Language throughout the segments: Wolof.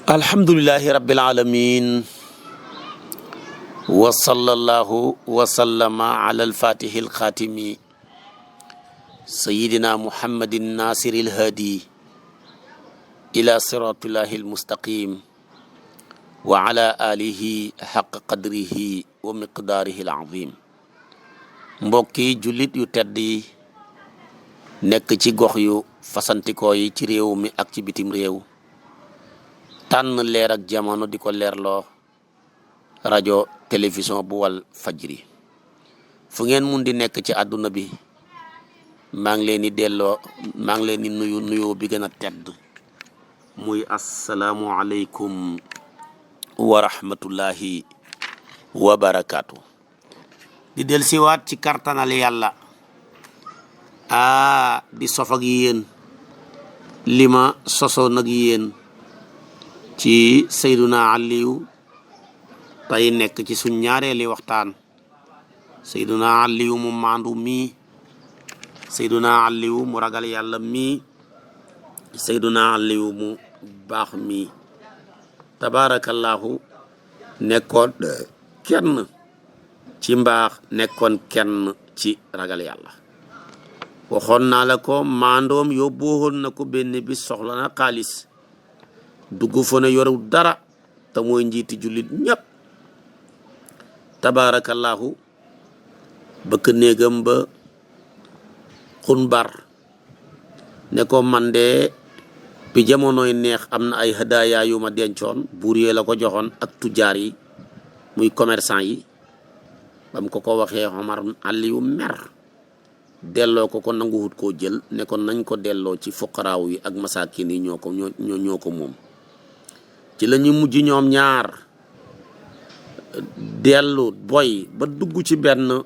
alhamdulillahi rabbil alamin wa sallallahu wa sallama ala alfatihi alxaatimi sayidina muhammadin nasiri alhaadi ila siratillahi almustaqim wa ala alihi xaq qadrihi wa miqdaarihi alazim. mbokki jullit yu tedd yi nekk ci gox yu fasantikoo yi ci réew mi ak ci bitim réew, tànn leer ak jamono di ko leerloo rajo télévision bu wal fajri fu ngeen mun di nekk ci àdduna bi, maa ngi leen di nuyu nuyoo bi gën a tedd muy asalaamu aleykum wa rahmatullahi wa barakaatu. di del siwaat ci kartanal yàlla di sof ak yéen li ma sosoon ak yéen ci Seyduna Aliyu, tey nekk ci suñ ñaareeli waxtaan. Seyduna Aliyu mu maandu mii, Seyduna Aliyu mu ragal yàlla mii, Seyduna Aliyu mu baax mii, tabaarakallaahu nekkoon kenn ci mbaax, nekkoon kenn ci ragal yàlla. waxoon naa la ko, maandoom yóbbuwoon na ko benn bis soxla na xaalis, dugg fa ne yorew dara te mooy njiiti jullit ñëpp, tabaarakallaahu bëkk néegam ba xunbar ne ko man de bi jamonoy neex am na ay hadaaya yu ma dencoon, buur yee la ko joxoon ak tujaar yi muy commerçant yi. bam ko waxee Omar Aliyu mer delloo ko nanguwut koo jël, ne ko nañ ko delloo ci fuqaraaw yi ak masaakin yi ñoo ko moom. ci la ñu mujj ñoom ñaar dellu boy ba dugg ci benn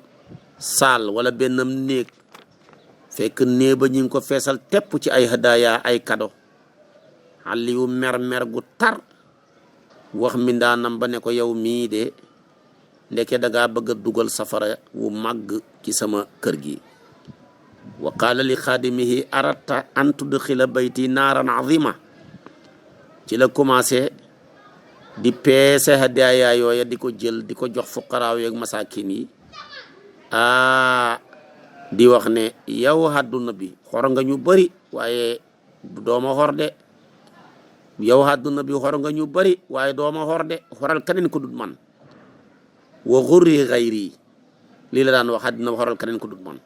saal wala benn néeg, fekk néeg ba ñu ngi ko feesal tepp ci ay hadaaya, ay kado. Aliyu mer gu tar wax mindaanam ba ne ko yow mii de ndeke dangaa bëgg a dugal safara wu màgg ci sama kër gi. wa qaala li xaadimihi aratta an tudxila bayti naaran azima. ci la commencé di peese hadaaya yooya, di ko jël di ko jox fuqaraaw yeeg masaakin yi, di wax ne yow àdduna bi xor nga ñu bëri waaye dooma xor de, yow àdduna bi xor nga ñu bëri waaye dooma xor de, xoral keneen ko dut man. wa xurri xayri, lii la daan wax, àdduna bi xoral keneen ko dut man.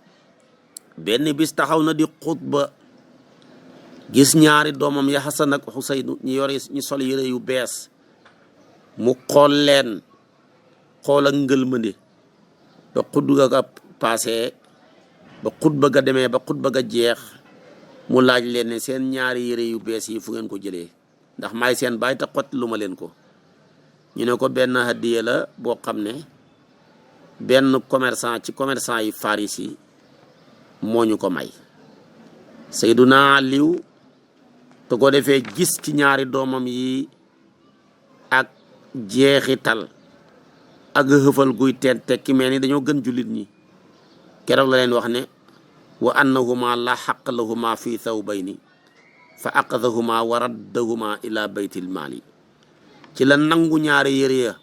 benn bis taxaw na di xutba, gis ñaari doomam ya Xasan ak Xuseynu ñu sol yére yu bees, mu xool leen xool ak ngëlmande ba xutba ga paase, ba xutba ga demee ba xutba ga jeex, mu laaj leen ne seen ñaari yére yu bees yi fu ngeen ko jëlee, ndax maay seen baay te xot lu ma leen ko. ñu ne ko benn hadiya la boo xam ne benn commerçant ci commerçant yi Faris yi moo ñu ko may. Seyduna Aliyu te ko defee gis ci ñaari doomam yi ak jeexital ak xëfal guy teen tekki mel ni dañoo gën jullit ñi. keroog la leen wax ne wa annahuma la xaq lahuma fi thawbayni fa aqadahuma wa raddahuma ila baytil maali. ci la nangu ñaari yére ya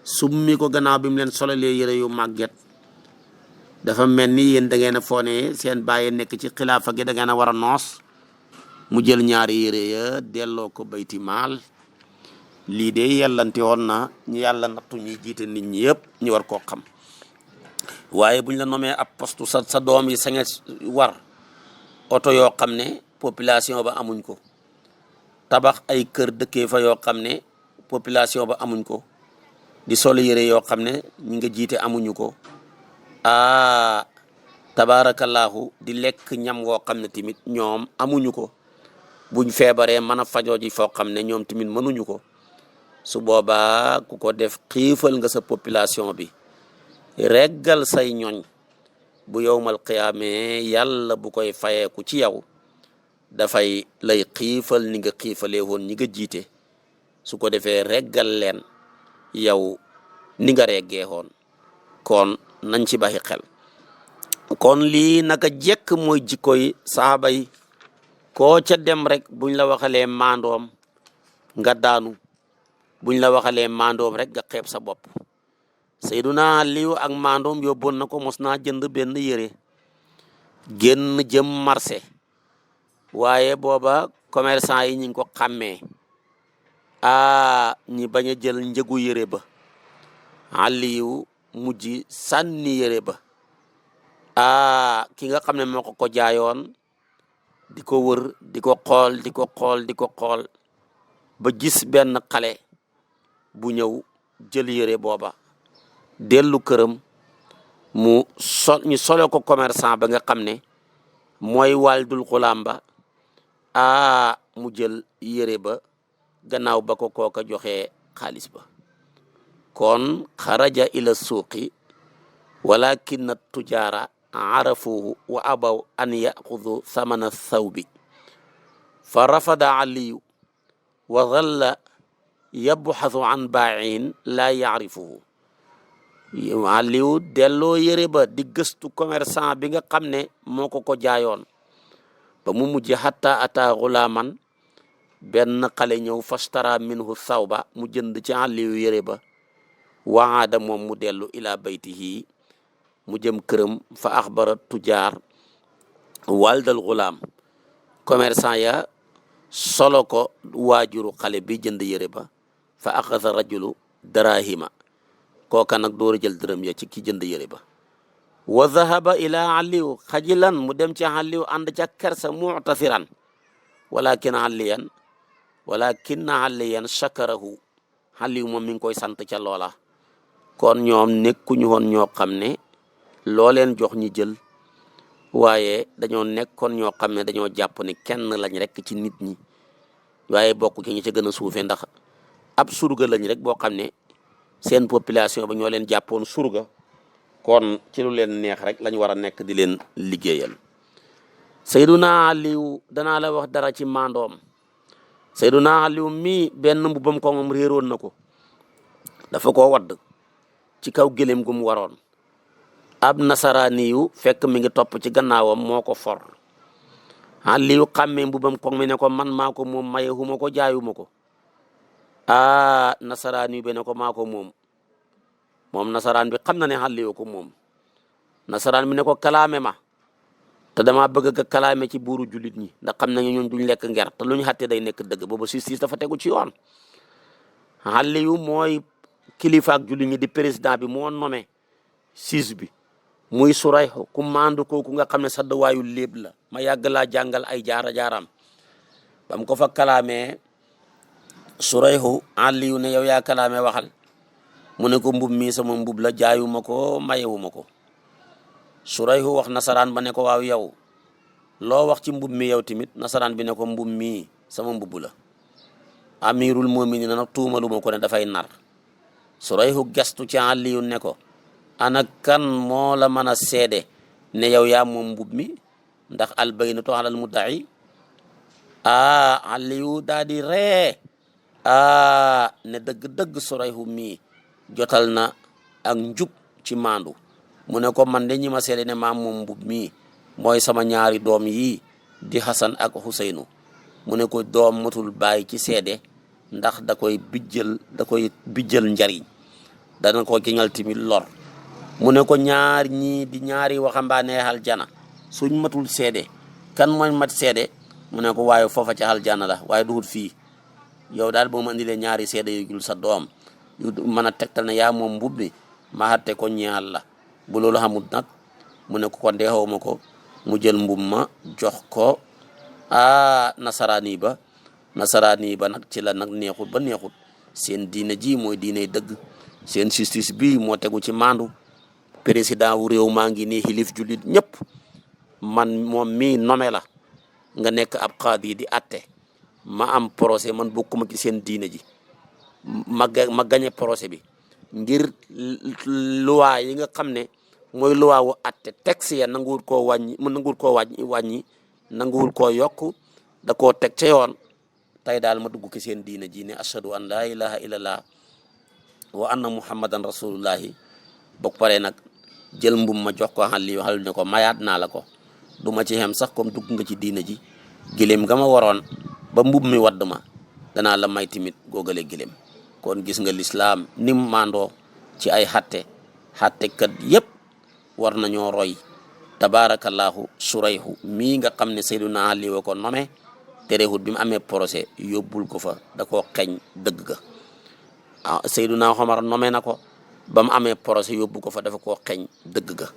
summi ko gannaaw bi mu leen solalee yére yu màgget. dafa mel ni yéen da ngeen a foone seen bàyyi nekk ci xilaafa gi da ngeen a war a noos, mu jël ñaari yére ya delloo ko bayti maal. lii de yàllante woon na ñu yàlla nattu ñuy jiite nit ñi yëpp ñu war koo xam. waaye buñ la nomee ab poste sa doom yi saña war oto yoo xam ne population ba amuñ ko, tabax ay kër dëkkee fa yoo xam ne population ba amuñ ko, di sol yére yoo xam ne ñi nga jiite amuñu ko, tabaarakallaahu di lekk ñam woo xam ne tamit ñoom amuñu ko, buñ feebaree mën a fajoo ji foo xam ne ñoom tamit mënuñu ko. su boobaa ku ko def xiifal nga sa population bi, reggal say ñoñ. bu yowmal qiyaamee yàlla bu koy fayeeku ci yow dafay lay xiifal ni nga xiifalee woon ñi nga jiite, su ko defee reggal leen yow ni nga reggee woon. kon nañ ci bàyyi xel. kon lii naka jekk mooy jikkoy saaba yi, koo ca dem rek buñ la waxalee maandoom nga daanu buñ la waxalee maandoom rek nga xeeb sa bopp. Seyduna Aliyu ak maandoom yóbboon na ko mos naa jënd benn yére génn jëm marché waaye booba commerçant yi ñu ngi ko xàmmee ñi bañ a jël njëgu yére ba. Aliyu mujj sànni yére ba ki nga xam ne moo ko jaayoon di ko wër di ko xool di ko xool di ko xool ba gis benn xale bu ñëw jël yére booba dellu këram ñu solo ko commerçant ba nga xam ne mooy waldul xulaam ba mu jël yére ba gannaaw ba ko kooka joxee xaalis ba. kon xaraja ila suuqi walakin tujaara arafuhu wa abaw an yaxudu samana thawbi fa rafada aliyu wa dhalla yabxasu an baain laa yaarifuhu. Aliyu delloo yére ba di gëstu commerçant bi nga xam ne moo ko jaayoon ba mu mujj hatta ata gulaaman benn xale ñëw fastara minhu thawba mu jënd ci Aliyu yére ba waada moom mu dellu ila baytihi mu jëm këram fa axbara tujaar waldal gulaam commerçant ya solo ko waajuru xale bi jënd yére ba fa axasa rajulu darahima kooka nag door a jël dërëm ya ci ki jënd yére ba. wa dhahaba ila Aliyu xajilan mu dem ci Aliyu ànd ca kersa mu'tasiran walakin Aliyan shakarahu Aliyu moom mi ngi koy sant ca loola. kon ñoom nekkuñu woon ñoo xam ne loo leen jox ñi jël waaye dañoo nekkoon ñoo xam ne dañoo jàpp ne kenn lañ rek ci nit ñi waaye bokk ci ñi ca gën a suufe ndax ab surga lañ rek boo xam ne seen population ba ñoo leen jàppoon surga kon ci lu leen neex rek lañ war a nekk di leen liggéeyal. Seyduna Aliyu danaa la wax dara ci maandoom. Seyduna Aliyu mii benn mbubbam ko moom réeroon na ko dafa ko wadd ci kaw gëléem gu mu waroon ab nasaraaniyu fekk mi ngi topp ci gannaawam moo ko for. Aliyu xàmmee mbubam koŋ mi ne ko man maa ko moom mayewuma ko jaayuma ko. Nasaraaniyu bi ne ko maa ko moom nasaraan bi xam na ne Aliyu ko moom. Nasaraan bi ne ko kalaame ma te dama bëgg nga kalaame ci buuru jullit ñi ndax xam nañu ñun duñ lekk nger te lu ñu xatte day nekk dëgg booba justice dafa tegu ci yoon. Aliyu mooy kilifaak jullit ñi di président bi moo nommé siis bi muy Surayhu ku maandu kooku nga xam ne sadduwaayu léeb la ma yàgg laa jàngal ay jaara-jaaram bam ko fa kalaamee Surayhu Aliyu ne yow yaa kalaame waxal mu ne ko mbub mi sama mbub la jaayuma ko mayewuma ko. Surayhu wax nasaraan ba ne ko waaw yow loo wax ci mbub mi yow tamit nasaraan bi ne ko mbub mi sama mbubb la. Amirul mu'minin nag tuumaluma ko ne dafay nar. Surayhu gestu ci Aliyu ne ko ana kan moo la mën a seede ne yow yaa moom mbub mi ndax albaynatu alal mudda'i. Aliyu daa di ree ne dëgg-dëgg Surayhu mii jotal na ak njub ci maandu mu ne ko man de ñi ma seede ne maa moom mbub mii mooy sama ñaari doom yi di Hasan ak Huseynu mu ne ko doom matul bàyyi ci seede ndax da koy bijjal njariñ dana ko giñal tamit lor mu ne ko ñaar ñii di ñaari waxambaane aljana suñ matul seede kan mooy mat seede mu ne ko waaye foofa ci aljana la waaye duhut fii yow daal boo ma indilee ñaari seede yu jul sa doom yu mën a tegtal ne yaa moom mbub mi ma xatte ko ñaal la bu loolu xamul nag mu ne ko kon deexoo ma ko mu jël mbub ma jox ko nasaraani ba nag ci la nag neexut ba neexut seen diine ji mooy diine dëgg seen justice bi moo tegu ci maandu président wu réew maa ngi nii xilif jullit ñëpp man moom mii nome la nga nekk ab qaadi di atte ma am procès man bokkuma ci seen diine ji ma gañe procès bi ngir loi yi nga xam ne mooy loi wu atte texte ya nanguwul koo wàññi nanguwul koo yokk da koo teg ca yoon tey daal ma dugg ci seen diine ji ne ashhadu an laa ilaha illallah wa anna muhammadan rasulullahi bokk pare nag jël mbum ma jox ko Aliyu ne ko mayaat naa la ko du ma ci xem sax comme dugg nga ci diine ji giléem nga ma waroon ba mbub mi wadd ma danaa la may timit googale gilem kon gis nga lislaam nim maandoo ci ay xattekat yépp war nañoo roy tabaarakallaahu surayhu mii nga xam ne Seydina Ali wa ko nome terewut bi mu amee procès yóbbul ko fa da koo xeeñ dëgg ga Seydina Omar nome na ko ba mu amee procès yóbbu ko fa dafa koo xeeñ dëgg ga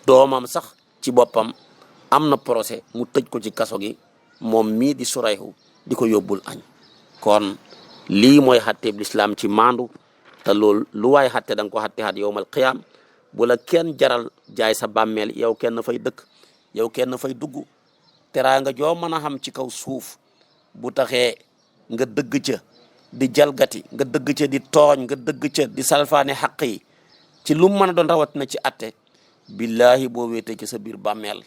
doomam sax ci boppam am na procès mu tëj ko ci kaso gi moom mii di surayhu di ko yóbbul añ kon lii mooy xatteeb lislaam ci maandu te loolu lu waay xatte da nga ko xatte xat yowmal qiyaam bu la kenn jaral jaay sa bàmmeel yow kenn fay dëkk yow kenn fay dugg teraanga joo mën a xam ci kaw suuf bu taxee nga dëgg ca di jalgati nga dëgg ca di tooñ nga dëgg ca di salfaane xaq yi ci lu mën a doon rawat na ci atte billahi boo wéetee ci sa biir bàmmeel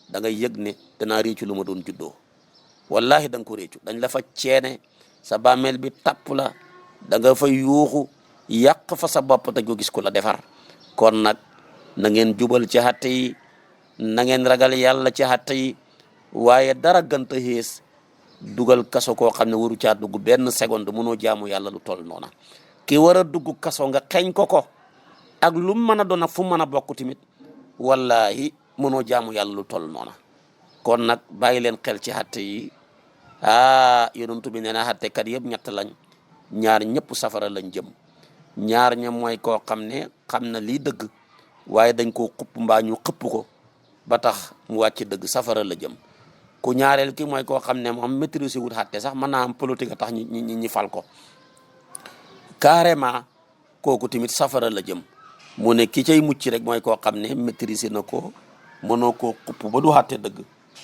da ngay yëg ne danaa réccu lu ma doon juddoo wallahi da nga ko réccu dañ la fa ceene sa bàmmeel bi tapp la da nga fa yuuxu yàq fa sa bopp te go gis ko la defar kon nag na ngeen jubal ci xatte yi na ngeen ragal yàlla ci xatte yi waaye dara gënta xees dugal kaso koo xam ne waru caa dugg benn seconde mënoo jaamu yàlla lu toll noona ki war a dugg kaso nga xeeñ ko ak lu mën a doon ak fu mën a bokk tamit wallahi mënoo jaamu yàlla lu toll noona kon nag bàyyi leen xel ci xatte yi yonent bi nee na xattekat yëpp ñett lañ ñaar ñëpp safara lañ jëm ñaar ña mooy koo xam ne xam na lii dëgg waaye dañ koo xupp mbaa ñu xëpp ko ba tax mu wàcc dëgg safara la jëm ku ñaareel ki mooy koo xam ne moom maîtrise wut xatte sax mën naa am politique a tax ñi fal ko carrément kooku tamit safara la jëm mu ne ki cay mucc rek mooy koo xam ne maîtrise na ko mënoo koo xupp ba du xatte dëgg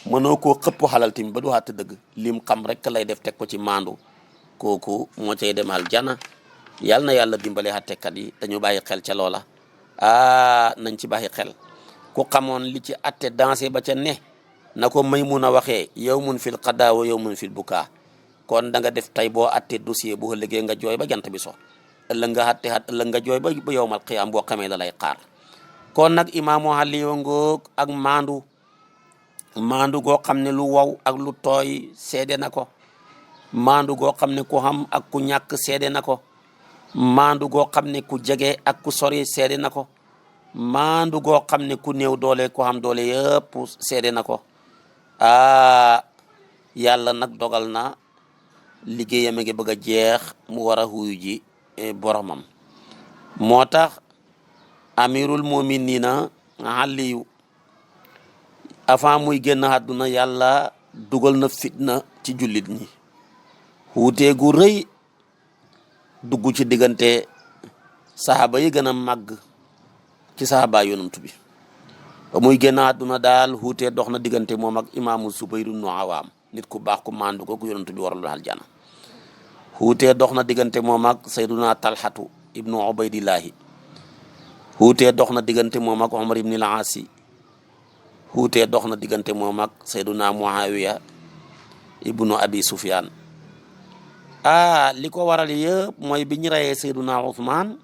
mënoo koo xëpp xalal tamit ba du xatte dëgg lim xam rek lay def teg ko ci maandu kooku moo cay demal jana yàlla na yàlla dimbale xattekat yi dañu bàyyi xel ca loola nañ ci bàyyi xel ku xamoon li ci atte dansé ba ca ne na ko Maymuna waxee yawmun fil qadaa wa yawmun fil bukaa kon da nga def tey boo atte dossier bu ëllëgee nga jooy ba jant bi so ëllëg nga atte ëllëg nga jooy ba yawmal qiyaam boo xamee la lay xaar kon nag imaamu Aliyu ngoog ak maandu goo xam ne lu wow ak lu tooy seede na ko maandu goo xam ne ku xam ak ku ñàkk seede na ko maandu goo xam ne ku jege ak ku sori seede na ko maandu goo xam ne ku néew doole ku xam doole yëpp seede na ko yàlla nag dogal na liggéeyam a ngi bëgg a jeex mu war a huyu ji boromam moo tax amirul muminina Aliyu avant muy génn àdduna yàlla dugal na fitna ci jullit ñi wuutee gu rëy dugg ci diggante saxaaba yi gën a màgg ci saxaaba yonent bi ba muy génn àdduna daal wuutee dox na diggante moom ak imaamu Zubayr ibnu Awaam nit ku baax ku màndu ko ku yonent bi warul aljana wuutee dox na diggante moom ak Sayduna Talhatu ibnu Ubaydillahi wuutee dox na diggante moom ak Omar ibn al-Aasi wuutee dox na diggante moom ak Sayduna Muawiya ibnu Abi Sufyaan li ko waral yëpp mooy bi ñu reyee Seyduna Ousmane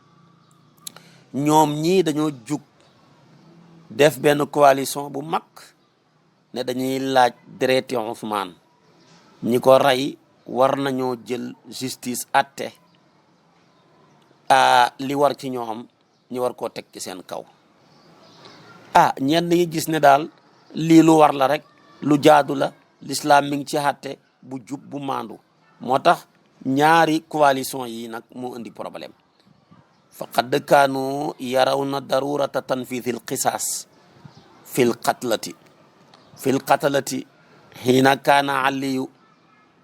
ñoom ñii dañoo jug def benn coalition bu mag ne dañuy laaj dereeti Ousmane ñi ko rey war nañoo jël justice atte li war ci ñoom ñi war koo teg ci seen kaw ñenn ñi gis ne daal lii lu war la rek lu jaadu la l'islam mi ngi ci atte bu jub bu maandu moo tax ñaari coalition yi nag moo indi problème faqad kaanu yarawna darurata tanfidil qisaas fil qatlati xiina kaana aliyu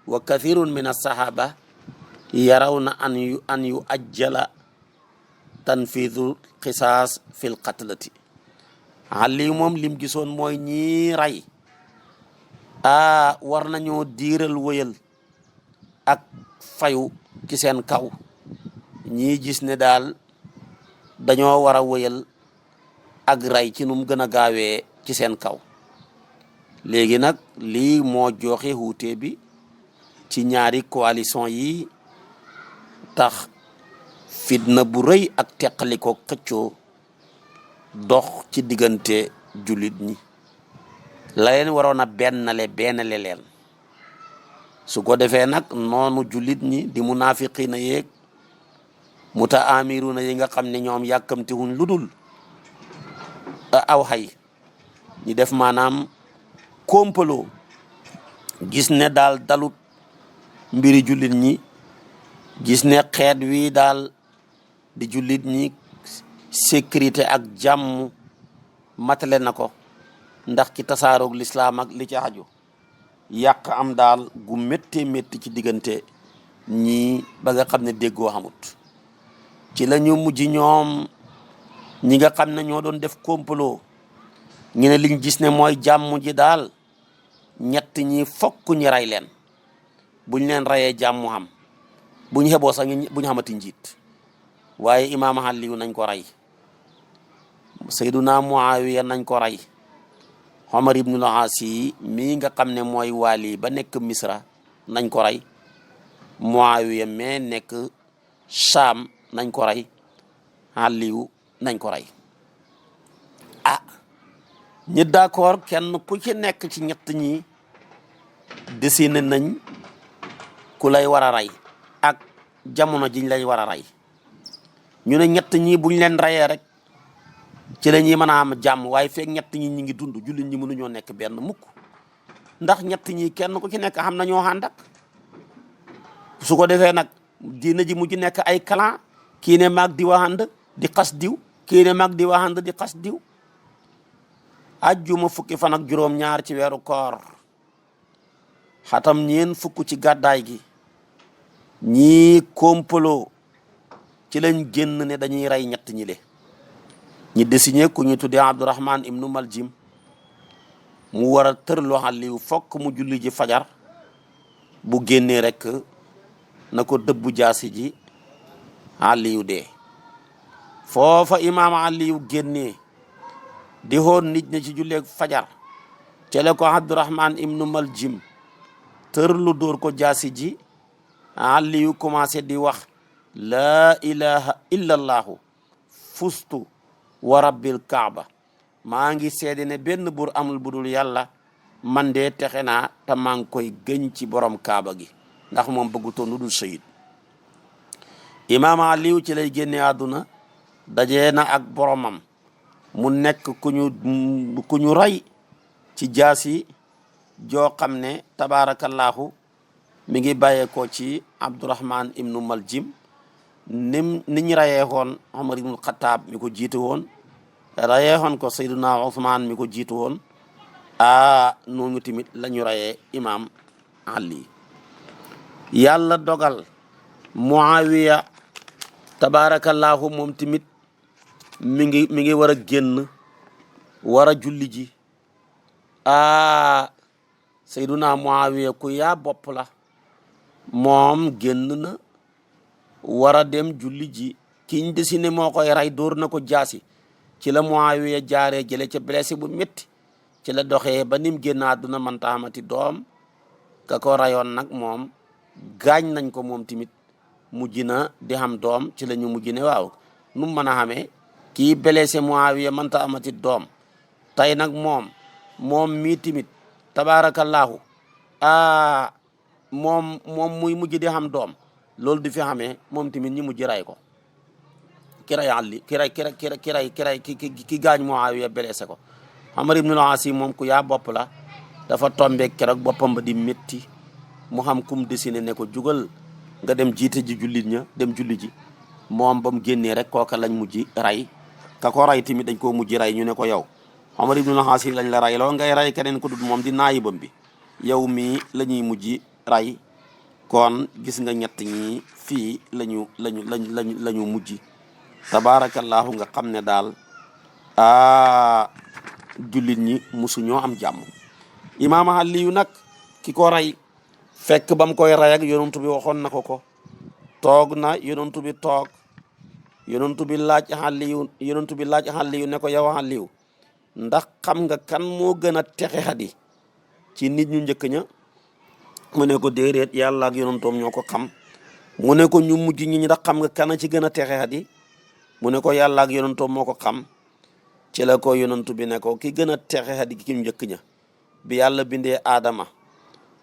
wa kathirun min alsahaba yarawna an yu ajjala tanfidul qisaas fil qatlati aliyu moom lim gisoon mooy ñii rey war nañoo diiral wëyal ak fayu ci seen kaw ñii gis ne daal dañoo war a wëyal ak rey ci nu mu gën a gaawee ci seen kaw léegi nag lii moo joxe wuute bi ci ñaari coalition yi tax fitna bu rëy ak teqaliko xëccoo dox ci diggante jullit ñi la leen waroon a bennale leen su ko defee nag noonu jullit ñi di munaafiqiina yeeg mutaamiruna yi nga xam ne ñoom yàkkamtiwuñ lu dul aw xay ñi def maanaam kompaloo gis ne daal dalut mbiri jullit ñi gis ne xeet wi daal di jullit ñi sécurité ak jàmm matale na ko ndax ci tasaaroog lislaam ak li ci aju yàq am daal gu méttee métti ci diggante ñi ba nga xam ne déggoo xamut ci la ñu mujj ñoom ñi nga xam ne ñoo doon def complot ñu ne liñ gis ne mooy jàmm ji daal ñett ñi fokk ñi rey leen buñ leen reyee jàmm xam buñ xeboo sax buñ xamati njiit waaye imaam Aliyu nañ ko rey Seyduna Muawiya nañ ko rey Omar ibnul Aas mii nga xam ne mooy waali ba nekk Misra nañ ko rey Muawiya mais nekk Sham nañ ko rey Aliyu nañ ko rey ah ñi d'accord kenn ku ci nekk ci ñett ñi décider nañ ku lay war a rey ak jamono jiñ lay war a rey ñu ne ñett ñi buñ leen reyee rek ci la ñuy mën a am jàmm waaye feek ñett ñi ñi ngi dund jullit ñi mënuñoo nekk benn mukk ndax ñett ñi kenn ku ci nekk xam na ñoo ànd ak su ko defee nag diina ji mujj nekk ay clan kii ne maag di ànd di xas diw kii ne maag di ànd di xas diw ajjuma fukki fan ak juróom-ñaar ci weeru koor xatam ñeen fukk ci gàddaay gi ñii kompaloo ci lañ génn ne dañuy rey ñett ñi le ñi désigné ku ñu tuddee Abdurahman ibnu Maljim mu war a tërloo Aliyu fokk mu julli ji fajar bu génnee rek na ko dëbbu jaasi ji Aliyu dee foofa imaam Aliyu génnee di xool nit ñi ci julleeg fajar cele ko Abdurahman ibnu Maljim tërlu dóor ko jaasi ji Aliyu commencé di wax laa ilaha illa allahu fustu wa rabbil kaaba maa ngi seede ne benn buur amul budul yàlla man de texe naa te maa ngi koy gëñ ci borom kaaba gi ndax moom bëggutoon lu dul sayid imaam Aliyu ci lay génne àdduna dajee na ak boromam mu nekk ku ñu rey ci jaasi joo xam ne tabaarakallaahu mi ngi bàyyeekoo ci Abdurahman ibnu Maljim ni ñu rayee woon Omar ibnul Xataab mi ko jiite woon rayee woon ko Seydina Ousmane mi ko jiite woon noonu tamit la ñu rayee imaam Ali yàlla dogal Muawiya tabaarakallaahu moom tamit mi ngi war a génn war a julli ji Seydina Muawiya ku yaa bopp la moom génn na war a dem julli ji kiñ déciné moo koy rey dóor na ko jaasi ci la Muawiya jaaree jële ca blessé bu métti ci la doxee ba nim génn àdduna mënta amati doom ka ko rayoon nag moom gaañ nañ ko moom tamit mujj na di xam doom ci la ñu mujj ne waaw nu mu mën a xamee kii blessé Muawiya mënta amati doom tey nag moom mii tamit tabaarakallaahu moom muy mujj di xam doom loolu di fi xamee moom tamit ñi mujj ray ko ki ray Ali ki gaañ Muawiya blessé ko Amar ibnul Aas moom ku yaa bopp la dafa tombe keroog boppam ba di métti mu xam kum déciné ne ko jugal nga dem jiite ji jullit ña dem julli ji moom ba mu génnee rek kooka lañ mujj ray ka ko ray tamit dañ koo mujj ray ñu ne ko yow Amar ibnul Aas lañ la ray loo ngay ray keneen ko dut moom di naayibam bi yow mii la ñuy mujj ray kon gis nga ñett ñi fii lañu mujj tabaarakallaahu nga xam ne daal jullit ñi musuñoo am jàmm imaam Aliyu nag ki ko rey fekk ba mu koy rey ak yonent bi waxoon na ko toog na yonent bi toog yonent bi laaj Aliyu ne ko yow Aliyu ndax xam nga kan moo gën a texe xadi ci nit ñu njëkk ña mu ne ko déedéet yàlla ak yonentoom ñoo ko xam mu ne ko ñu mujj ñi ndax xam nga kana ci gën a texe xadi mu ne ko yàlla ak yonentoom moo ko xam ci la ko yonentu bi ne ko ki gën a texe xadi ki ñu njëkk ña bi yàlla bindee Aadama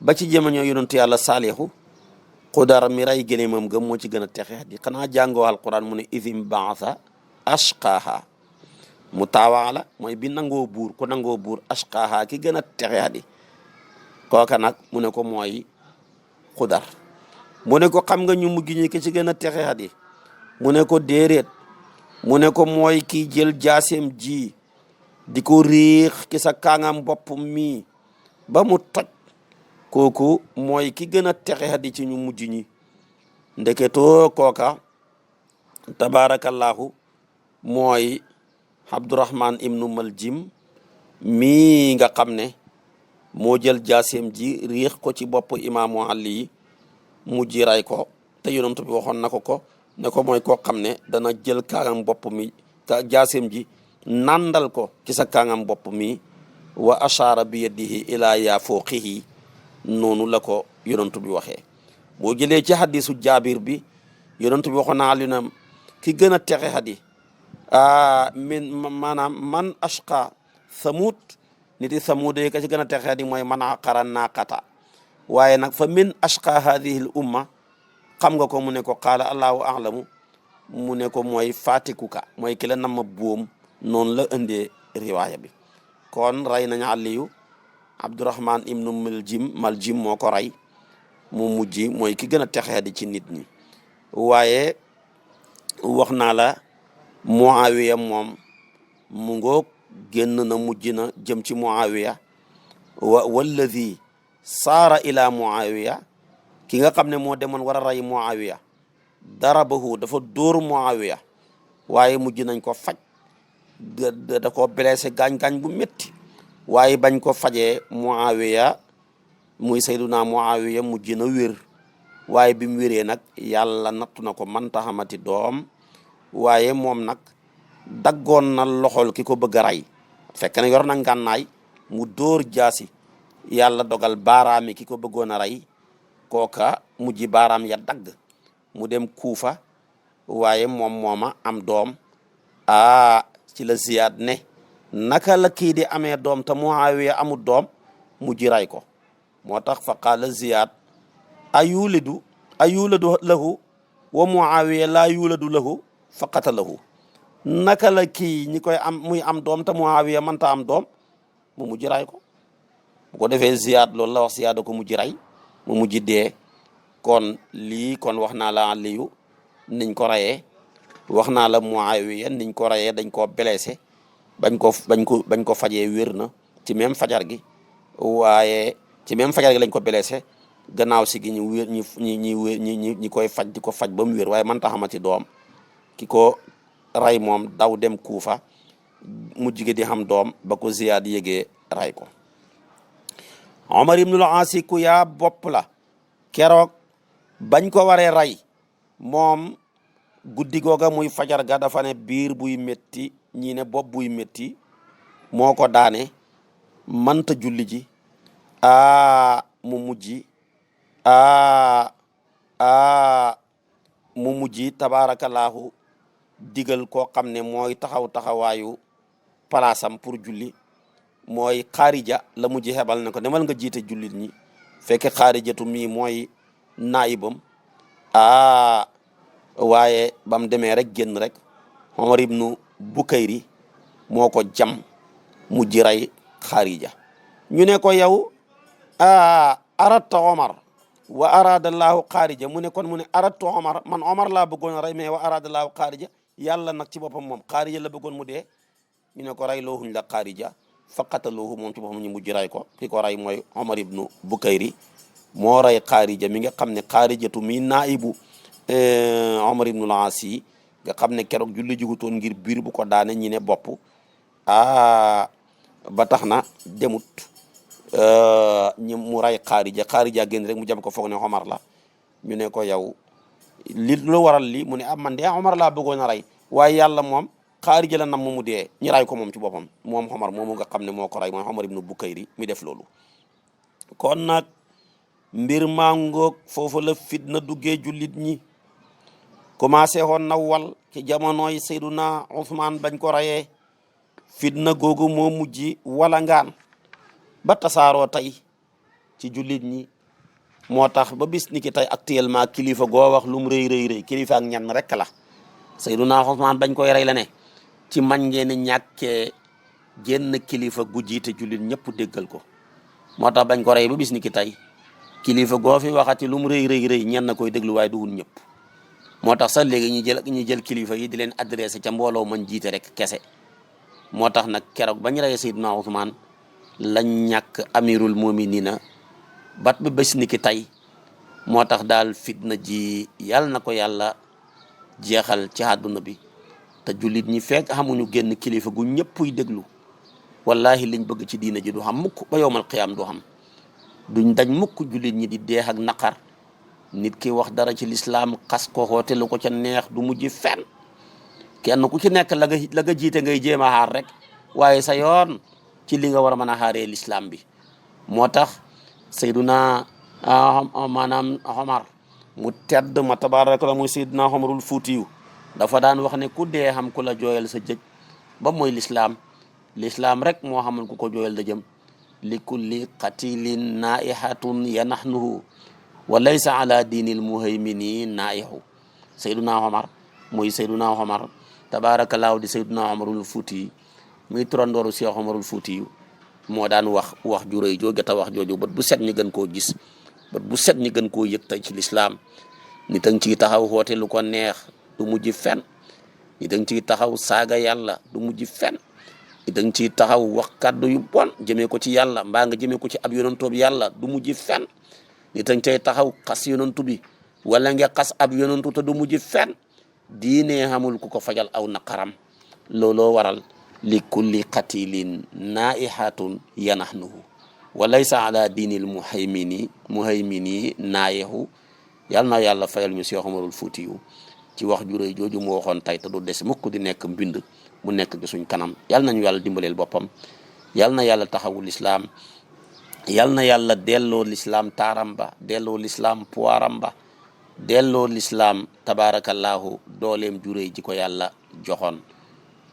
ba ci jamono yonentu yàlla saalihu xudar mi ray gëléemam ga moo ci gën a texe di xanaa jàngoo alquran mu ne isim baasa ashqaaha mu taawaala mooy bi nangoo buur ku nangoo buur ashqaaha ki gën a texe di kooka nag mu ne ko mooy xudar mu ne ko xam nga ñu mujj ñi ki ci gën a texe di mu ne ko déeréet mu ne ko mooy kii jël jaaseem ji di ko riix ki sa kaangam bopp mi ba mu toj kooku mooy ki gën a texe di ci ñu mujj ñi ndeketoo kooka tabarakallahu mooy Abdurahman ibnu Maljim mii nga xam ne moo jël jaaseem ji riix ko ci bopp imaamu Ali mujj ray ko te yonent bi waxoon na ko ne ko mooy koo xam ne dana jël kaangam bopp mi jaaseem ji nandal ko ci sa kaangam bopp mi wa ashara bi yadihi ila yaa fooqihi noonu la ko yonent bi waxee boo jëlee ci hadisu jaabir bi yonent bi waxoon na Ali na ki gën a texe hadi maanaam man ashqa samut nit yi samud yi ka ci gën a texe hadi mooy man aqara naqata waaye nag fa min ashqa hadihi l umma xam nga ko mu ne ko qaala allahu alamu mu ne ko mooy fatikuka mooy ki la nama boom noonu la indee riwaaya bi kon rey nañu Aliyu Abdurahman ibnu Maljim moo ko rey mu mujj mooy ki gën a texee di ci nit ñi waaye wax naa la Muawiya moom mu ngoog génn na mujj na jëm ci Muawiya walladi saara ila Muawiya ki nga xam ne moo demoon war a rey Muawiya darabahu dafa dóor Muawiya waaye mujj nañ ko faj da ko blessé gaañ-gaañ bu métti waaye bañ ko fajee Muawiya muy Sayyiduna Muawiya mujj na wér waaye bi mu wéree nag yàlla nattu na ko manta xamati doom waaye moom nag daggoon na loxol ki ko bëgg a rey fekk na yor na ngànnaay mu dóor jaasi yàlla dogal baaraami ki ko bëggoon a rey kooka mujj baaraam ya dagg mu dem Kuufa waaye mooma am doom ci la Ziyaad ne naka la kii di amee doom te Muawiya amul doom mujj ray ko moo tax fa qaala Ziyaad ayuladu lahu wa Muawiya laa yuladu lahu fa qatalahu naka la kii ñi koy am muy am doom te Muawiya mënta am doom mu mujj ray ko bu ko defee Ziyaad loolu la wax Ziyaad ko mujj ray mu mujj dee kon lii kon wax naa la Aliyu niñ ko rayee wax naa la Muawiya niñ ko rayee dañ koo blessé bañ ko fajee wér na ci même fajar gi waaye ci même fajar gi lañ ko blessé gannaaw si gi ñu wér ñi koy faj di ko faj ba mu wér waaye man taxamati doom ki ko ray moom daw dem Kuufa mujj gi di xam doom ba ko Ziyaad yégee ray ko Omar ibnul Aas ku yaa bopp la keroog bañ ko waree ray moom guddi googa muy fajar ga dafa ne biir buy métti ñii ne bopp buy métti moo ko daane mënta julli ji mu mujj tabaarakallaahu digal koo xam ne mooy taxawaayu palaasam pour julli mooy Xaarija la mujj xebal ne ko demal nga jiite jullit ñi fekk Xaarijatu mii mooy naayibam waaye ba mu demee rek génn rek Omar ibnu Bukayri moo ko jam mujj rey Xaarija ñu ne ko yow aratta Omar wa aradallahu Xaarija mu ne kon mu ne arattu Omar man Omar laa bëggoon a rey mais wa aradallahu Xaarija yàlla nag ci boppam moom Xaarija la bëggoon mu dee ñu ne ko rey loohuñ la Xaarija fa qataloohu moom ci boppam ñu mujj rey ko ki ko rey mooy Omar ibnu Bukayri moo rey Xaarija mi nga xam ne Xaarijatu mi naibu Omar ibnul Aas yi nga xam ne keroog julli jugutoon ngir biir bu ko daane ñi ne bopp ba tax na demut mu rey Xaarija génn rek mu jam ko foog ne Omar la ñu ne ko yow li lu waral li mu ne man de Omar laa bëggoon a rey waaye yàlla moom Xaarija la nam mu dee ñu ray ko moom ci boppam moom Omar moomu nga xam ne moo ko rey mooy Omar ibnu Bukayri mi def loolu kon nag mbir maa ngoog foofu la fitna duggee jullit ñi commencé woon na wal ci jamonoy Seyduna Usmaan bañ ko rayee fitna googu moo mujj wala ngaan ba tasaaroo tey ci jullit ñi moo tax ba bis ni ki tey actuellement kilifa goo wax lu mu rëy kilifa ak ñenn rek la Seydunaa Usmaan bañ koy rey la ne ci man ngeen ñàkkee génn kilifa gu jiite jullit ñëpp déggal ko moo tax bañ ko rey ba bis ni ki tey kilifa goo fi waxati lu mu rëy ñenn koy déglu waaye duwul ñëpp moo tax sax léegi ñu jël kilifa yi di leen adressé ca mbooloo man jiite rek kese moo tax nag keroog bañ reyee Seydunaa Usmaan lañ ñàkk amirul muminina bat ba bés ni ki tey moo tax daal fitna ji yàlla na ko yàlla jeexal ci àdduna bi te jullit ñi fekk xamuñu génn kilifa gu ñëppuy déglu wallahi liñ bëgg ci diina ji du xam mukk ba yowmal qiyaam du xam duñ dañ mukk jullit ñi di deex ak naqar nit ki wax dara ci lislaam xas ko xoote lu ko ca neex du mujj fenn kenn ku ci nekk la nga jiite ngay jéem a xaar rek waaye sa yoon ci li nga war a mën a xaaree lislaam bi moo tax Seyduna maanaam Omar mu tedd ma tabaaraka la muy Seyduna Omarul Fuutiyu dafa daan wax ne ku dee xam ku la jooyal sa jëj ba mooy lislaam rek moo xamul ku ko jooyal da jëm li kulli qatilin naihatun yanahnuhu wa laysa ala diinil muhaymini naihu Seyduna Omar muy Seyduna Omar tabaarakallaahu di Seyduna Omarul Fuutiyu muy turandooru Cheikh Omarul Fuutiyu moo daan wax ju rëy jooju ta wax jooju bët bu set ñi gën koo gis bët bu set ñi gën koo yëg tey ci lislaam nit a ngi ciy taxaw xoote lu ko neex du mujj fen nit a ngi ciy taxaw saaga yàlla du mujj fen nit a ngi ciy taxaw wax kàddu yu bon jëmee ko ci yàlla mbaa nga jëmee ko ci ab yonantu bi yàlla du mujj fen nit a ngi cay taxaw xas yonantu bi wala nga xas ab yonantu te du mujj fen diine xamul ku ko fajal aw naqaram looloo waral li kulli qatilin naihatun yanahnuhu wa laysa ala diinil muhaymini naayehu yàlla na yàlla fayal ñu Cheikh Omarul Fuutiyu ci wax ju rëy jooju mu waxoon tey te du des mukk di nekk mbind mu nekk ci suñ kanam yàlla nañu yàlla dimbaleel boppam yàlla na yàlla taxawu lislaam yàlla na yàlla delloo lislaam taaram ba delloo lislaam puwaram ba delloo lislaam tabaarakallaahu dooleem ju rëy ji ko yàlla joxoon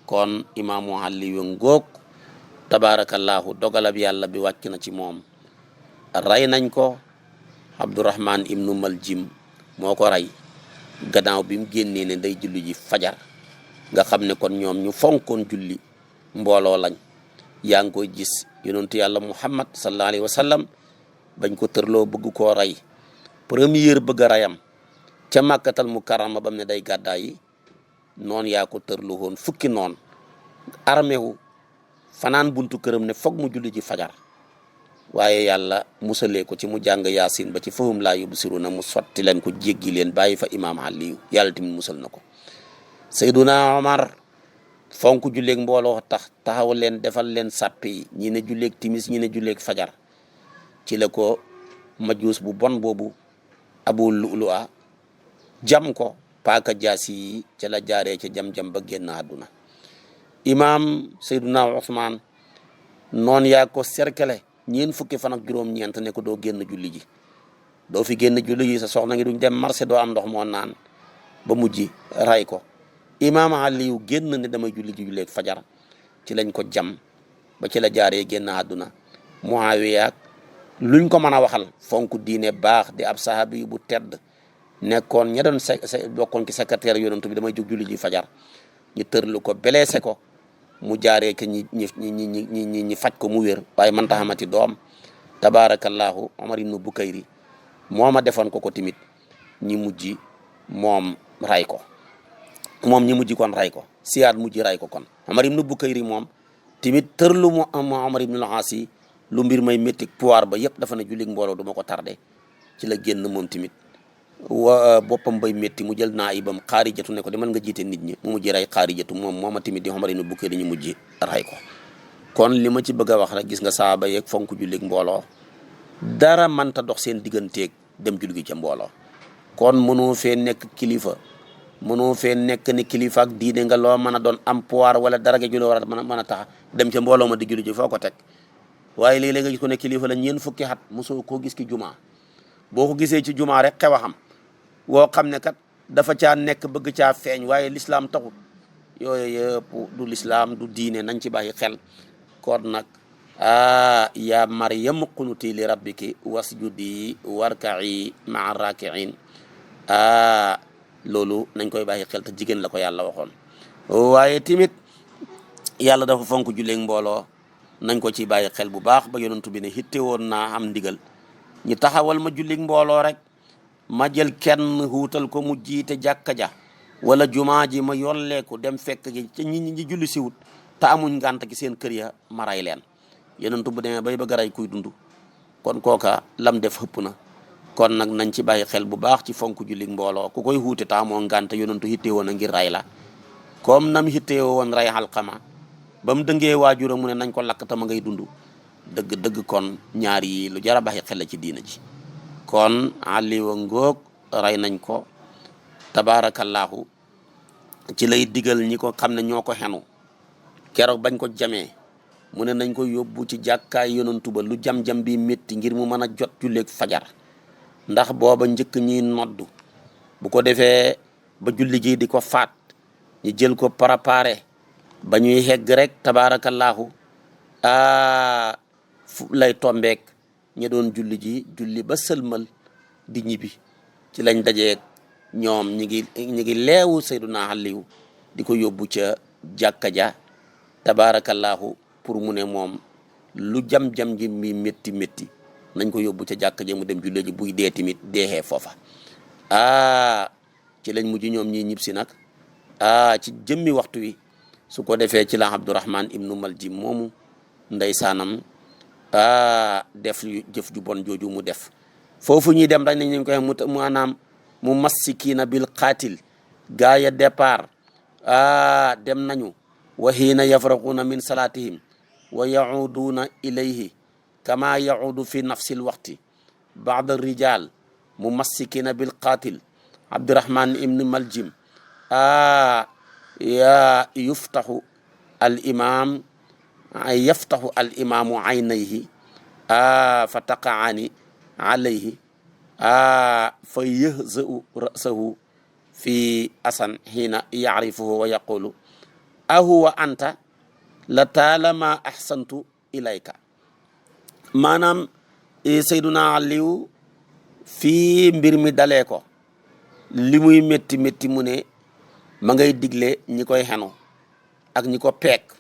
kon imaamu Aliyu ngoog tabaarakallaahu dogalab yàlla bi wàcc na ci moom rey nañ ko Abdurahman ibnu Maljim moo ko rey gannaaw bi mu génnee ne day julli ji fajar nga xam ne kon ñoom ñu fonkoon julli mbooloo lañ yaa ngi koy gis yonentu yàlla Muhammad sallallahu alayhi wa sallam bañ ko tërloo bëgg koo rey première bëgg a reyam ca Màkkatal Mukarrama bam ne day gàddaa yi noon yaa ko tërlu woon fukki noon armé wu fanaan buntu këram ne foog mu julli ji fajar waaye yàlla musalee ko ci mu jàng yaasin ba ci fahum laa yubsiruna mu sotti leen ko jéggi leen bàyyi fa imaam Aliyu yàlla tamit musal na ko Seyduna Omar fonk julleeg mbooloo tax taxaw leen defal leen sàppe yi ñi ne julleeg timis ñi ne julleeg fajar ci la ko majuus bu bon boobu Abu Lu'lu'a jam ko paaka jaasi yi ca la jaaree ca jam-jam ba génn àdduna imaam Seyduna Usmaan noon yaa ko cercle ñeen fukki fan ak juróom-ñeent ne ko doo génn julli ji doo fi génn julli ji sa soxna ngi duñ dem marché doo am ndox moo naan ba mujj ray ko imaam Aliyu génn ne damay julli ji julleeg fajar ci lañ ko jam ba ci la jaaree génn àdduna Muawiya luñ ko mën a waxal fonk diine baax di ab sahabi bu tedd nekkoon ña doon bokkoon ci secrétaire yonent bi damay jóg julli ji fajar ñu tërlu ko blessé ko mu jaaree ke ñi faj ko mu wér waaye man taxamati doom tabaarakallaahu Omar ibnu Bukayri mooma defoon ko timit ñi mujj moom ray ko moom ñi mujj kon ray ko Siyaad mujj ray ko kon Omar ibnu Bukayri moom timit tërlu mu Omar ibnu al-Aas lu mbir may métti pouvoir ba yëpp dafa ne jullig mbooloo du ma ko tardé ci la génn moom timit boppam bay métti mu jël naa ibam Xaarijatu ne ko demal nga jiite nit ñi mu mujj ray Xaarijatu mooma timit di Omar ibnu Bukayri ñu mujj ray ko kon li ma ci bëgg a wax rek gis nga saaba yeeg fonk jullig mbooloo dara mënta dox seen digganteeg dem julli gi ca mbooloo kon mënoo fee nekk kilifa mënoo fee nekk ni kilifa ak diine nga loo mën a doon am pouvoir wala dara nga julli war a mën a tax dem ca mbooloo ma di julli ji foo ko teg waaye léeg-léeg nga gis ko ne kilifa la ñeen fukki at mosoo koo gis ki jumaa boo ko gisee ci jumaa rek xew a xam woo xam ne kat dafa caa nekk bëgg caa feeñ waaye lislaam taxut yooyu yëpp du lislaam du diine nañ ci bàyyi xel kon nag ya maryam qunuti li rabbiki wasjudi warka'i ma'a raki'in loolu nañ koy bàyyi xel te jigéen la ko yàlla waxoon waaye timit yàlla dafa fonk julleeg mbooloo nañ ko ci bàyyi xel bu baax ba yonentu bi ne hitte woon naa am ndigal ñu taxawal ma julleeg mbooloo rek ma jël kenn huutal ko mu jiite jàkka ja wala jumaa ji ma yolleeku dem fekk gi ci ñi julli siwut te amuñ ngànt gi seen kër ya ma ray leen yonentu bu demee bay bëgg a rey kuy dund kon kooka lam def xëpp na kon nag nañ ci bàyyi xel bu baax ci fonk julli mbooloo ku koy huute ta amoo ngànt yonentu hitte woon a ngir ray la comme nam hitte woon ray Alqama ba mu dëngee waajura mu ne nañ ko lakk tama ngay dund dëgg kon ñaar yi lu jar a bàyyi xel la ci diina ji kon Aliwa ngoog rey nañ ko tabaarakallaahu ci lay digal ñi ko xam ne ñoo ko xenu keroog bañ ko jamee mu ne nañ ko yóbbu ci jàkkaay yonantu ba lu jam-jam bi métti ngir mu mën a jot julleeg fajar ndax booba njëkk ñi noddu bu ko defee ba julli gi di ko faat ñu jël ko préparé ba ñuy hegg rek tabaarakallaahu fu lay tombeek ñi doon julli ba sëlmal di ñibbi ci lañ dajeeg ñoom ñi ngi leewu Seyduna Aliyu di ko yóbbu ca jàkka ja tabaarakallaahu pour mu ne moom lu jam-jam ji mi métti nañ ko yóbbu ca jàkka ja mu dem julli ji buy dee tamit deexee foofa ci lañ mujj ñoom ñi ñib si nag ci jëmmi waxtu wi su ko defee ci la Abdurahman ibnu Maljim moomu ndeysaanam def jëf ju bon jooju mu def foofu ñuy dem dañ nañ koy maanaam mu massikiina bil qaatil gaaya départ dem nañu wa hiina yafraquuna min salaatihim wa yacuuduuna ilayhi kama yacuudu fi nafsi lwaqti baada rijal mu massikiina bil qaatil Abdurahman ibnu Maljim yaftaxu al imaamu aynayhi fa taqaani alayhi fa yahza'u ra'sahu fi asan xiina yacrifuhu wa yaqulu ahuwa anta la taalama axsantu ilayka maanaam Seyduna Aliyu fii mbir mi dalee ko li muy métti mu ne ma ngay digle ñi koy xenu ak ñi ko peek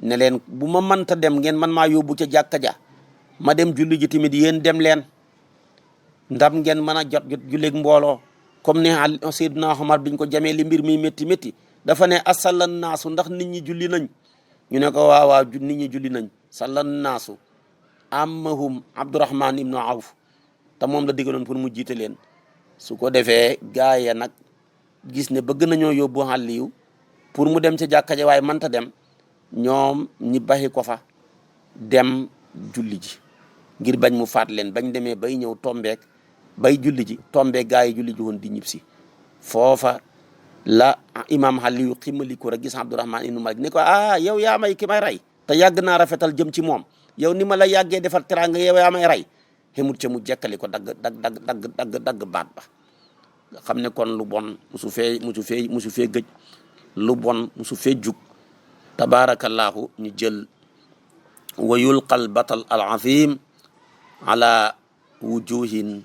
ne leen bu ma mënta dem ngeen man maa yóbbu ca jàkka ja ma dem julli ji tamit yéen dem leen ndam ngeen mën a jot julleeg mbooloo comme ne Seydina Omar biñ ko jamee li mbir mi métti dafa ne asallan naasu ndax nit ñi julli nañ ñu ne ko waaw nit ñi julli nañ sallan naasu amahum Abdurahman ibnu Awf te moom la digaloon pour mu jiite leen su ko defee gaaya nag gis ne bëgg nañoo yóbbu Aliyu pour mu dem ca jàkka ja waaye mënta dem ñoom ñi baxi ko fa dem julli ji ngir bañ mu faat leen bañ demee bay ñëw tombeek bay julli ji tombeek gaa yi julli ji woon di ñib si foofa la imam Aliyu ximali ko rek gis Abdurahman ibnu Malik ne ko yow yaa may ki may rey te yàgg naa rafetal jëm ci moom yow ni ma la yàggee defal teraanga yow yaa may rey xemut ca mu jekkali ko dagg baat ba nga xam ne kon lu bon musu fee gëj lu bon musu fee jug tabaarakallaahu ñu jël wa yulqal batal al azim ala wujuhin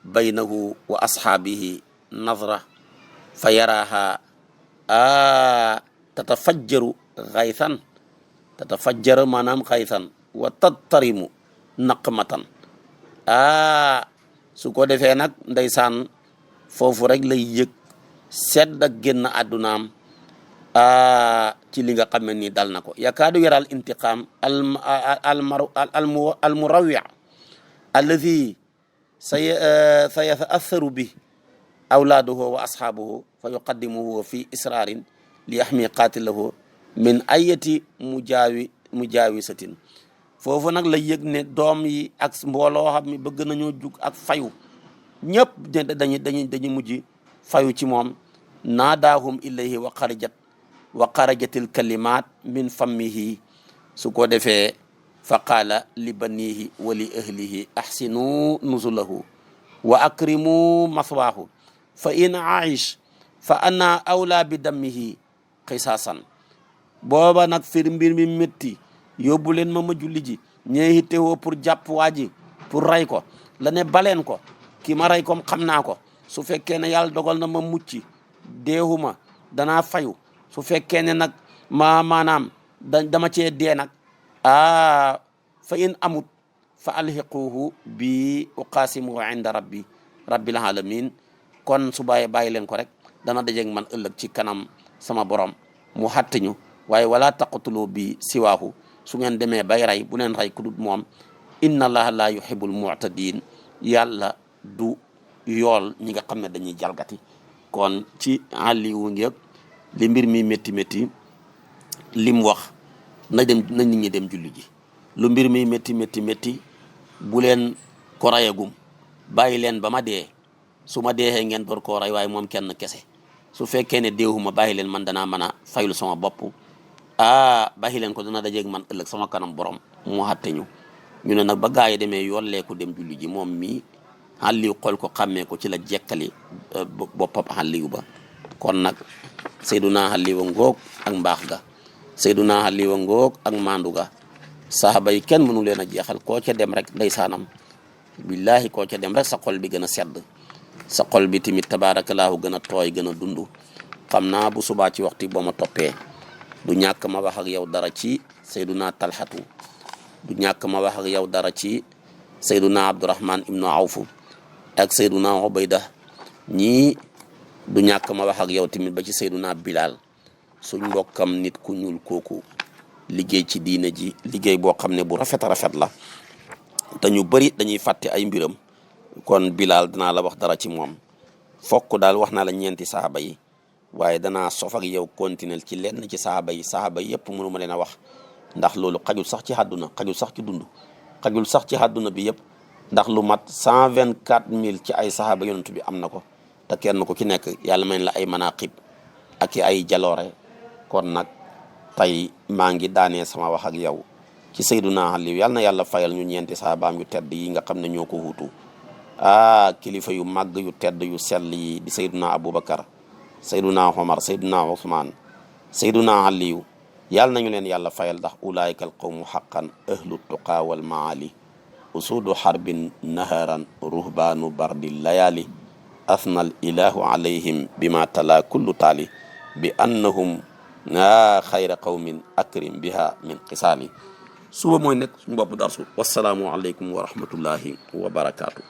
baynahu wa ashaabihi nadra fa yaraha tatafajjaru maanaam xaytan wa tattarimu naqmatan su ko defee nag ndeysaan foofu rek lay yëg sedd ak génn àddunaam ci li nga xam ne nii dal na ko yakaadu yaral intiqaam al murawwi alladi sa yataatharu bi awlaaduhu wa ashaabuhu fa yuqaddimuhu fi israarin li yaxmi qaatilahu min ayati mujaawisatin foofu nag la yëg ne doom yi ak mbooloo xam mi bëgg nañoo jug ak fayu ñëpp dañuy mujj fayu ci moom naadaahum ilayhi wa xarajatil kalimaat min fammihi su ko defee fa qaala li banihi wa li ahlihi ahsinu nuzulahu wa akrimu maswaahu fa in aish fa ana awla bi dammihi qisaasan booba nag fir mbir mi métti yóbbu leen ma julli ji ñee hittewoo pour jàpp waa ji pour rey ko la ne baleen ko ki ma rey kom xam naa ko su fekkee ne yàlla dogal na ma mucc deexuma danaa fayu su fekkee ne nag maanaam dama cee dee nag fa in amut fa alhiquhu bi uqasimuhu inda rabbil alamin kon su bàyyi leen ko rek dana dajeeg man ëllëg ci kanam sama borom mu xattiñu waaye wala taqtulu bi siwaahu su ngeen demee bay rey bu leen rey ku dut moom inna allaha la yuhibbul mu'tadin yàlla du yool ñi nga xam ne dañuy jalgati kon ci àlliwu ngeeg li mbir mi métti métti lim wax na nit ñi dem julli ji lu mbir mi métti métti métti bu leen ko rayagum bàyyi leen ba ma dee su ma deexee ngeen door koo rey waaye moom kenn kese su fekkee ne deewuma bàyyi leen man danaa mën a faylu sama bopp bàyyi leen ko dana dajeeg man ëllëg sama kanam borom mu xatte ñu ne nag ba gaa yi demee yolleeku dem julli ji moom mii xàlliw xool ko xàmmee ko ci la jekkali boppam xàlliw ba kon nag Seydunaa Xàlliw ngoog ak mbaax ga Seydunaa Xàlliw ngoog ak maandu ga saxaaba yi kenn mënu leen a jeexal koo ca dem rek ndeysaanam billaahi koo ca dem rek sa xol bi gën a sedd sa xol bi tamit tabaarakallaahu gën a tooy gën a dund xam naa bu subaa ci waxtu boo ma toppee du ñàkk ma wax ak yow dara ci Seydunaa Talxatu du ñàkk ma wax ak yow dara ci Seydunaa Abdurahman ibnu Awf ak Seydunaa Ubayda ñii du ñàkk ma wax ak yow tamit ba ci Seydunaa Bilal suñ mbokkam nit ku ñuul kooku liggéey ci diine ji liggéey boo xam ne bu rafet a rafet la te ñu bëri dañuy fàtte ay mbiram kon Bilal danaa la wax dara ci moom fokk daal wax naa la ñeenti saxaaba yi waaye danaa sof ak yow continuer ci lenn ci saxaaba yi yëpp mënu ma leen a wax ndax loolu xajul sax ci àdduna xajul sax ci dund xajul sax ci àdduna bi yëpp ndax lu mat 124000 ci ay saxaaba yonent bi am na ko te kenn ku ci nekk yàlla may la ay manaqib ak ay jaloore kon nag tey maa ngi daanee sama wax ak yow ci Seydunaa Aliyu yàlla na yàlla fayal ñu ñeenti saxaabaam yu tedd yi nga xam ne ñoo ko wuutu kilifa yu màgg yu tedd yu sell yi di Seydunaa Aboubacar Seydunaa Omar Seydunaa Ousmane Seydunaa Aliyu yàlla nañu leen yàlla fayal ndax ulaayika al qawmu xaqan ahlu tuqaa wal maali usudu xarbin naharan ruhbaanu bardi layaali asna al ilahu alayhim bima tala kullu taali bi annahum xayra qawmin akrim biha min qisaali suba mooy nekk suñu bopp darsu wasalaamu aleykum wa rahmatullahi wa barakaatu